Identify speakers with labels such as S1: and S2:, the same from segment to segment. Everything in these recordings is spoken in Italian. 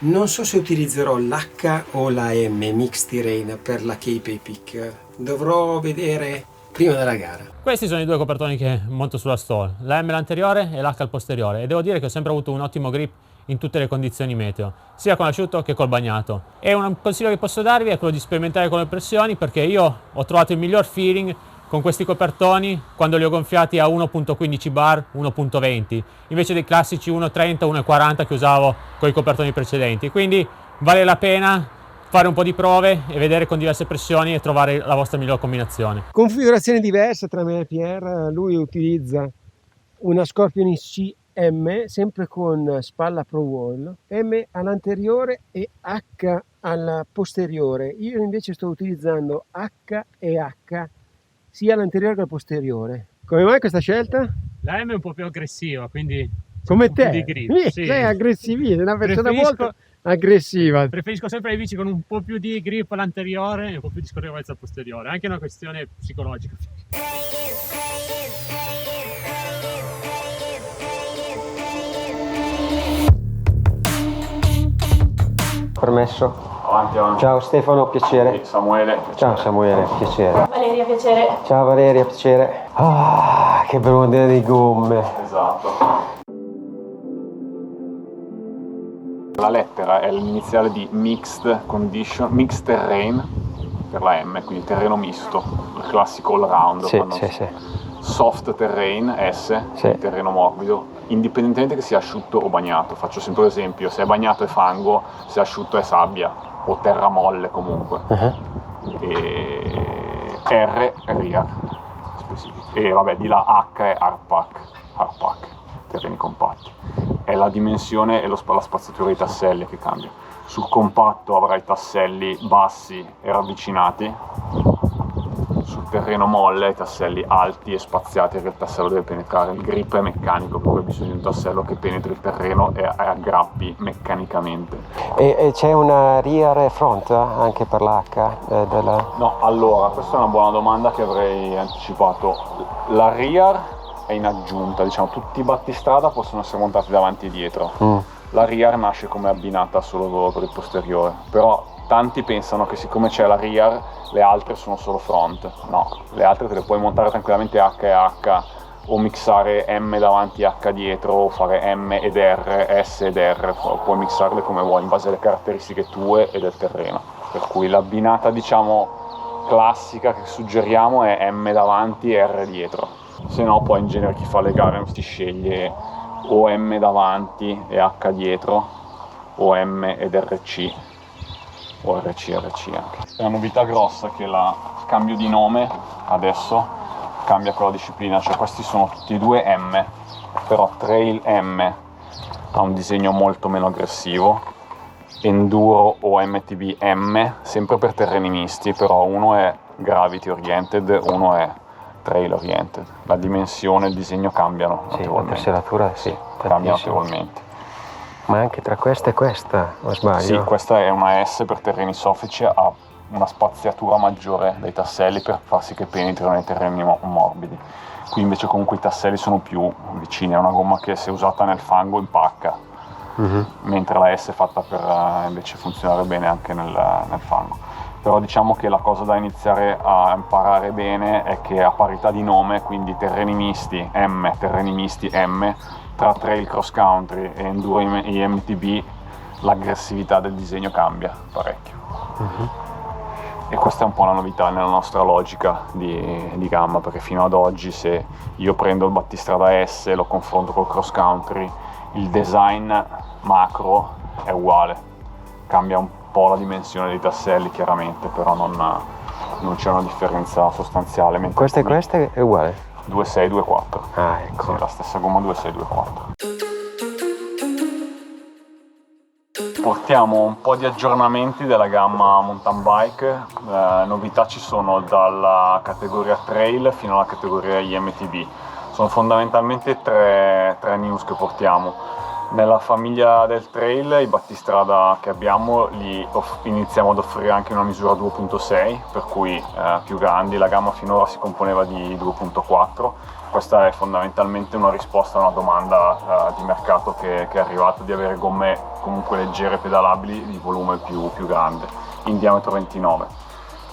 S1: Non so se utilizzerò l'H o la M Mixed Terrain per la Cape Epic. Dovrò vedere prima della gara.
S2: Questi sono i due copertoni che monto sulla stall, la M l'anteriore e l'H al posteriore, e devo dire che ho sempre avuto un ottimo grip in tutte le condizioni meteo, sia con l'asciutto che col bagnato. E un consiglio che posso darvi è quello di sperimentare con le pressioni, perché io ho trovato il miglior feeling con questi copertoni quando li ho gonfiati a 1.15 bar, 1.20, invece dei classici 1.30, 1.40 che usavo con i copertoni precedenti. Quindi vale la pena fare un po' di prove e vedere con diverse pressioni e trovare la vostra miglior combinazione.
S1: Configurazione diversa tra me e Pierre. Lui utilizza una Scorpion XC sempre con spalla Pro Wall, M all'anteriore e H alla posteriore. Io invece sto utilizzando H e H sia all'anteriore che al posteriore. Come mai questa scelta?
S2: La M è un po' più aggressiva, quindi
S1: Come
S2: un po'
S1: te?
S2: di grip. Sì.
S1: Sei aggressivissima, una persona
S2: Preferisco-
S1: molto aggressiva.
S2: Preferisco sempre le bici con un po' più di grip all'anteriore e un po' più di scorrevolezza al posteriore, anche una questione psicologica.
S3: Permesso.
S4: Avanti, avanti.
S3: Ciao Stefano, piacere.
S4: Samuele.
S3: Ciao Samuele, piacere.
S5: Valeria, piacere.
S3: Ciao Valeria, piacere. Ah, che bell'ondine di gomme.
S4: Esatto. La lettera è l'iniziale di Mixed Condition, Mixed Terrain per la M, quindi terreno misto, il classico all round.
S3: Sì, sì, sì.
S4: Soft Terrain S,
S3: Sì.
S4: terreno morbido, indipendentemente che sia asciutto o bagnato. Faccio sempre l'esempio: se è bagnato è fango, se è asciutto è sabbia o terra molle comunque. E R è rear specifico. E vabbè, di là H è hardpack, terreni compatti. È la dimensione e la spaziatura dei tasselli che cambia. Sul compatto avrai tasselli bassi e ravvicinati, sul terreno molle i tasselli alti e spaziati che il tassello deve penetrare. Il grip è meccanico, per cui hai bisogno di un tassello che penetri il terreno e aggrappi meccanicamente.
S3: E c'è una rear e front anche per l'H?
S4: No, allora, questa è una buona domanda che avrei anticipato. La rear è in aggiunta, diciamo, tutti i battistrada possono essere montati davanti e dietro. La rear nasce come abbinata solo per il posteriore, però tanti pensano che siccome c'è la rear le altre sono solo front. No, le altre te le puoi montare tranquillamente H e H, o mixare M davanti e H dietro, o fare M ed R, S ed R, puoi mixarle come vuoi in base alle caratteristiche tue e del terreno. Per cui l'abbinata, diciamo, classica che suggeriamo è M davanti e R dietro. Se no poi in genere chi fa le gare si sceglie o M davanti e H dietro, o M ed RC, o RC anche. È una novità grossa che il cambio di nome adesso cambia con la disciplina, cioè questi sono tutti e due M, però Trail M ha un disegno molto meno aggressivo, Enduro o MTB M, sempre per terreni misti, però uno è Gravity Oriented, uno è Trail Oriented. La dimensione e il disegno cambiano notevolmente.
S3: La tesseratura sì,
S4: cambia notevolmente.
S3: Ma anche tra questa e questa, o sbaglio?
S4: Sì, questa è una S per terreni soffici, ha una spaziatura maggiore dei tasselli per far sì che penetrino nei terreni morbidi. Qui invece comunque i tasselli sono più vicini, è una gomma che se usata nel fango impacca, mentre la S è fatta per invece funzionare bene anche nel fango. Però diciamo che la cosa da iniziare a imparare bene è che a parità di nome, quindi terreni misti M, terreni misti M, tra trail cross country e enduro IMTB l'aggressività del disegno cambia parecchio. E questa è un po' la novità nella nostra logica di gamma, perché fino ad oggi se io prendo il battistrada S e lo confronto col cross country, il design macro è uguale, cambia un po' la dimensione dei tasselli chiaramente, però non c'è una differenza sostanziale.
S3: Questa e questa è uguale?
S4: 2.6, 2.4.
S3: Ah, ecco.
S4: Sì, la stessa gomma 2.6, 2.4. Portiamo un po' di aggiornamenti della gamma mountain bike. Novità ci sono dalla categoria trail fino alla categoria IMTB. Sono fondamentalmente tre news che portiamo. Nella famiglia del trail i battistrada che abbiamo iniziamo ad offrire anche una misura 2.6, per cui più grandi. La gamma finora si componeva di 2.4. Questa è fondamentalmente una risposta a una domanda di mercato che è arrivata, di avere gomme comunque leggere, pedalabili, di volume più grande, in diametro 29.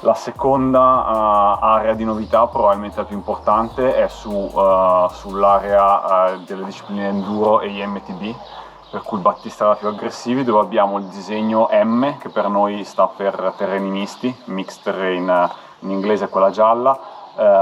S4: La seconda area di novità, probabilmente la più importante, è sull'area delle discipline enduro e IMTB, per cui battistrada più aggressivi, dove abbiamo il disegno M, che per noi sta per terreni misti, mixed terrain in inglese, quella gialla,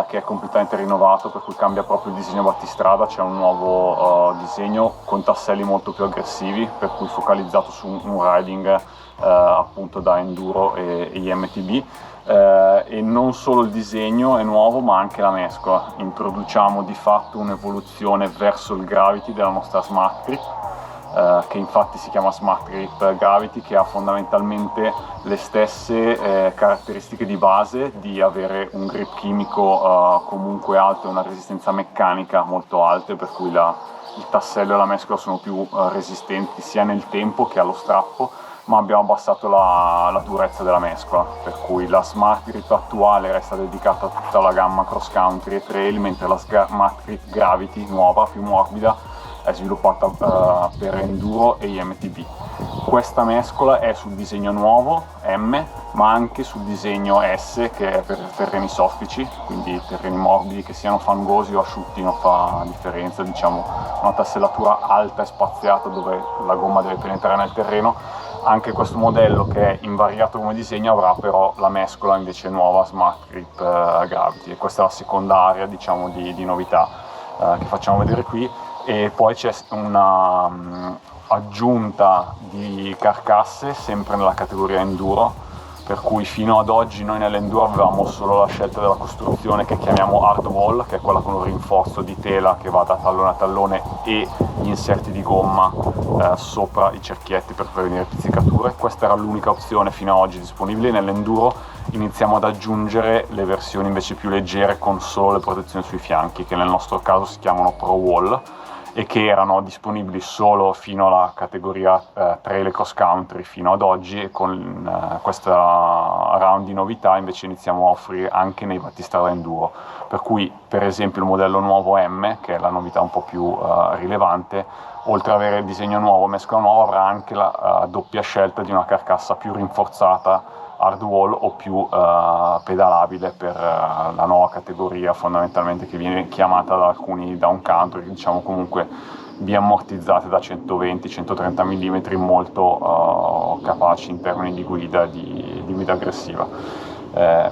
S4: che è completamente rinnovato, per cui cambia proprio il disegno battistrada. C'è un nuovo disegno con tasselli molto più aggressivi, per cui focalizzato su un riding appunto da enduro e IMTB. E non solo il disegno è nuovo, ma anche la mescola. Introduciamo di fatto un'evoluzione verso il Gravity della nostra Smart Grip, che infatti si chiama Smart Grip Gravity, che ha fondamentalmente le stesse caratteristiche di base, di avere un grip chimico comunque alto e una resistenza meccanica molto alte, per cui il tassello e la mescola sono più resistenti sia nel tempo che allo strappo, ma abbiamo abbassato la durezza della mescola, per cui la Smart Grip attuale resta dedicata a tutta la gamma cross country e trail, mentre la Smart Grip Gravity nuova, più morbida, è sviluppata per enduro e IMTB. Questa mescola è sul disegno nuovo M, ma anche sul disegno S, che è per terreni soffici, quindi terreni morbidi, che siano fangosi o asciutti non fa differenza, diciamo una tassellatura alta e spaziata dove la gomma deve penetrare nel terreno. Anche questo modello, che è invariato come disegno, avrà però la mescola invece nuova Smart Grip Gravity, e questa è la seconda area, diciamo, di novità che facciamo vedere qui. E poi c'è una aggiunta di carcasse sempre nella categoria enduro, per cui fino ad oggi noi nell'enduro avevamo solo la scelta della costruzione che chiamiamo hardwall, che è quella con un rinforzo di tela che va da tallone a tallone, e gli inserti di gomma sopra i cerchietti per prevenire pizzicature. Questa era l'unica opzione fino ad oggi disponibile. Nell'enduro iniziamo ad aggiungere le versioni invece più leggere, con solo le protezioni sui fianchi, che nel nostro caso si chiamano Pro Wall, e che erano disponibili solo fino alla categoria trail e cross country fino ad oggi, e con questa round di novità invece iniziamo a offrire anche nei battistrada enduro, per cui per esempio il modello nuovo M, che è la novità un po' più rilevante, oltre ad avere il disegno nuovo, mescola nuova, avrà anche la doppia scelta di una carcassa più rinforzata hardwall o più pedalabile per la nuova categoria, fondamentalmente, che viene chiamata da alcuni down country, diciamo comunque biammortizzate da 120-130 mm, molto capaci in termini di guida, di guida aggressiva.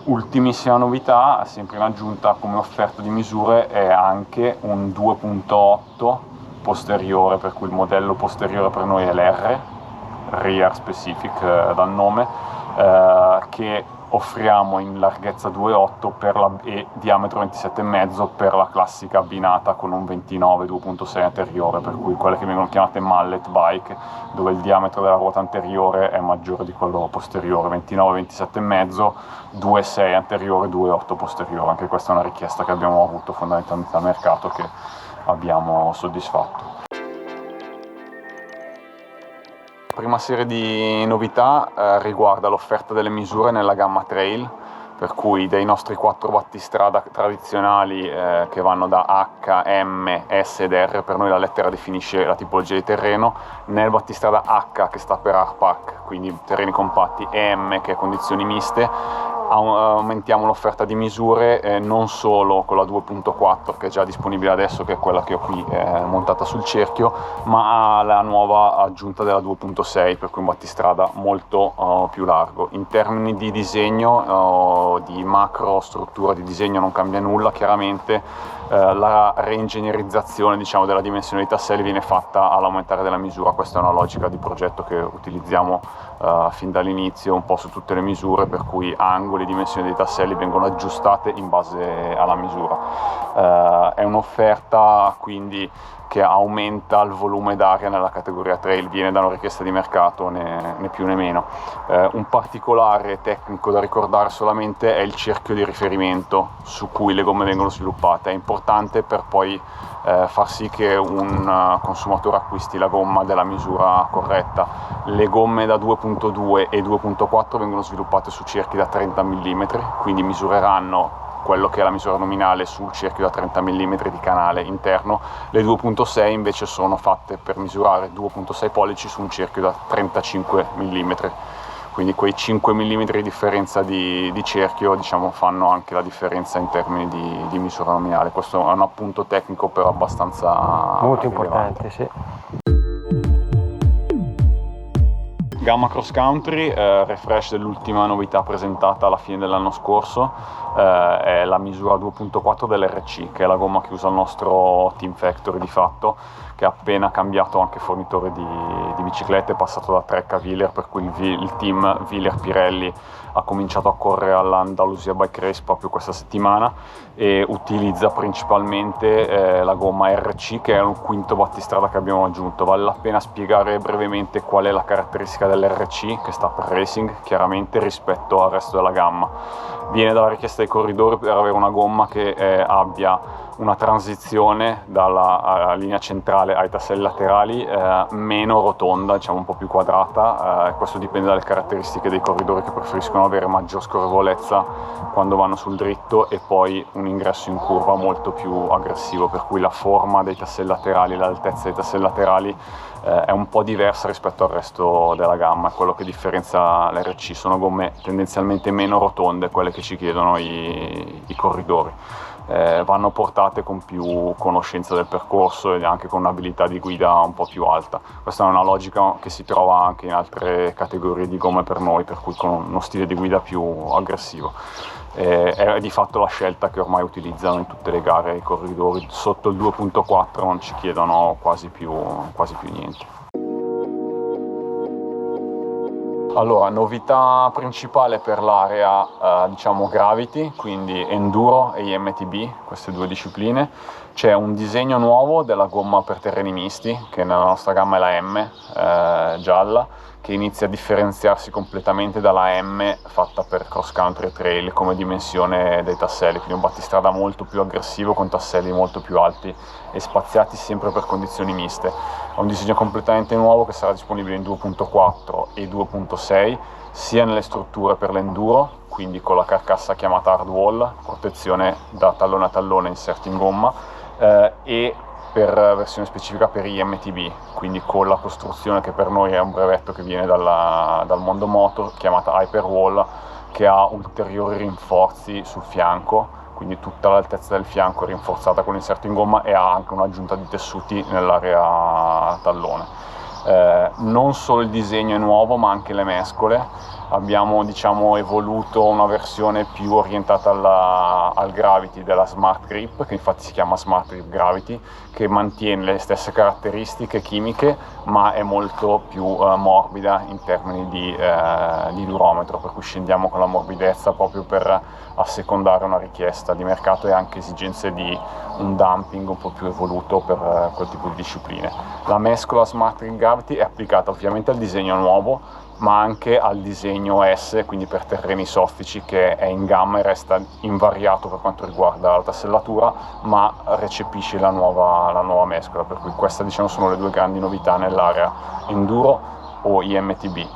S4: Ultimissima novità, sempre in aggiunta come offerta di misure, è anche un 2.8 posteriore, per cui il modello posteriore per noi è l'R, Rear Specific dal nome, che offriamo in larghezza 2.8 e diametro 27,5 per la classica abbinata con un 29 2.6 anteriore, per cui quelle che vengono chiamate mallet bike, dove il diametro della ruota anteriore è maggiore di quello posteriore, 29 27,5, 2.6 anteriore, 2.8 posteriore. Anche questa è una richiesta che abbiamo avuto fondamentalmente dal mercato, che abbiamo soddisfatto. La prima serie di novità riguarda l'offerta delle misure nella gamma trail, per cui dei nostri 4 battistrada tradizionali che vanno da H, M, S ed R, per noi la lettera definisce la tipologia di terreno, nel battistrada H, che sta per hardpack, quindi terreni compatti, e M, che è condizioni miste, aumentiamo l'offerta di misure non solo con la 2.4, che è già disponibile adesso, che è quella che ho qui montata sul cerchio, ma la nuova aggiunta della 2.6, per cui un battistrada molto più largo. In termini di disegno, di macro struttura di disegno non cambia nulla, chiaramente la reingegnerizzazione, diciamo, della dimensione dei tasselli viene fatta all'aumentare della misura. Questa è una logica di progetto che utilizziamo fin dall'inizio un po' su tutte le misure, per cui angoli le dimensioni dei tasselli vengono aggiustate in base alla misura. È un'offerta quindi che aumenta il volume d'aria nella categoria trail, viene da una richiesta di mercato, né più né meno. Un particolare tecnico da ricordare solamente è il cerchio di riferimento su cui le gomme vengono sviluppate. È importante per poi far sì che un consumatore acquisti la gomma della misura corretta. Le gomme da 2.2 e 2.4 vengono sviluppate su cerchi da 30 mm, quindi misureranno quello che è la misura nominale sul cerchio da 30 mm di canale interno. Le 2.6 invece sono fatte per misurare 2.6 pollici su un cerchio da 35 mm, quindi quei 5 mm di differenza di cerchio, diciamo, fanno anche la differenza in termini di misura nominale. Questo è un appunto tecnico però abbastanza
S3: Molto
S4: rilevante.
S3: importante, sì.
S4: Gamma Cross Country, refresh dell'ultima novità presentata alla fine dell'anno scorso, è la misura 2.4 dell'RC, che è la gomma che usa il nostro Team Factory di fatto, che ha appena cambiato anche fornitore di biciclette, è passato da Trek a Wheeler, per cui il team Wheeler-Pirelli ha cominciato a correre all'Andalusia Bike Race proprio questa settimana e utilizza principalmente la gomma RC, che è un quinto battistrada che abbiamo aggiunto. Vale la pena spiegare brevemente qual è la caratteristica dell'RC, che sta per Racing chiaramente, rispetto al resto della gamma. Viene dalla richiesta dei corridori per avere una gomma che abbia una transizione dalla linea centrale ai tasselli laterali meno rotonda, diciamo un po' più quadrata. Questo dipende dalle caratteristiche dei corridori, che preferiscono avere maggior scorrevolezza quando vanno sul dritto e poi un ingresso in curva molto più aggressivo, per cui la forma dei tasselli laterali, l'altezza dei tasselli laterali è un po' diversa rispetto al resto della gamma. Quello che differenzia l'RC sono gomme tendenzialmente meno rotonde, quelle che ci chiedono i corridori. Vanno portate con più conoscenza del percorso e anche con un'abilità di guida un po' più alta. Questa è una logica che si trova anche in altre categorie di gomme per noi, per cui con uno stile di guida più aggressivo. È di fatto la scelta che ormai utilizzano in tutte le gare i corridori. Sotto il 2.4 non ci chiedono quasi più niente. Allora, novità principale per l'area diciamo Gravity, quindi Enduro e IMTB, queste due discipline. C'è un disegno nuovo della gomma per terreni misti, che nella nostra gamma è la M gialla, che inizia a differenziarsi completamente dalla M fatta per cross country e trail come dimensione dei tasselli, quindi un battistrada molto più aggressivo con tasselli molto più alti e spaziati sempre per condizioni miste. È un disegno completamente nuovo che sarà disponibile in 2.4 e 2.6 sia nelle strutture per l'enduro, quindi con la carcassa chiamata hardwall, protezione da tallone a tallone, inserti in gomma, e per versione specifica per IMTB, quindi con la costruzione che per noi è un brevetto che viene dal mondo moto, chiamata Hyperwall, che ha ulteriori rinforzi sul fianco, quindi tutta l'altezza del fianco è rinforzata con l'inserto in gomma e ha anche un'aggiunta di tessuti nell'area tallone. Non solo il disegno è nuovo, ma anche le mescole. Abbiamo evoluto una versione più orientata al Gravity della Smart Grip, che infatti si chiama Smart Grip Gravity, che mantiene le stesse caratteristiche chimiche ma è molto più morbida in termini di durometro, per cui scendiamo con la morbidezza proprio per assecondare una richiesta di mercato e anche esigenze di un dumping un po' più evoluto per quel tipo di discipline. La mescola Smart Grip Gravity è applicata ovviamente al disegno nuovo, ma anche al disegno S, quindi per terreni soffici, che è in gamma e resta invariato per quanto riguarda la tassellatura, ma recepisce la nuova mescola, per cui queste sono le due grandi novità nell'area enduro o IMTB.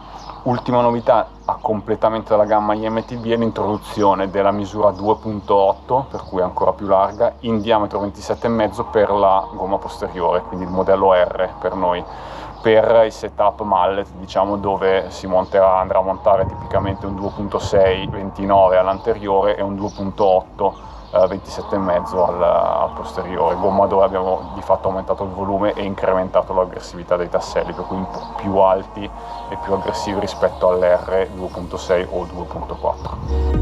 S4: Ultima novità a completamento della gamma IMTB è l'introduzione della misura 2.8, per cui ancora più larga, in diametro 27,5 per la gomma posteriore, quindi il modello R per noi, per il setup mallet, dove andrà a montare tipicamente un 2.6 29 all'anteriore e un 2.8 27,5 al posteriore, gomma dove abbiamo di fatto aumentato il volume e incrementato l'aggressività dei tasselli, per cui un po' più alti e più aggressivi rispetto all'R 2.6 o 2.4.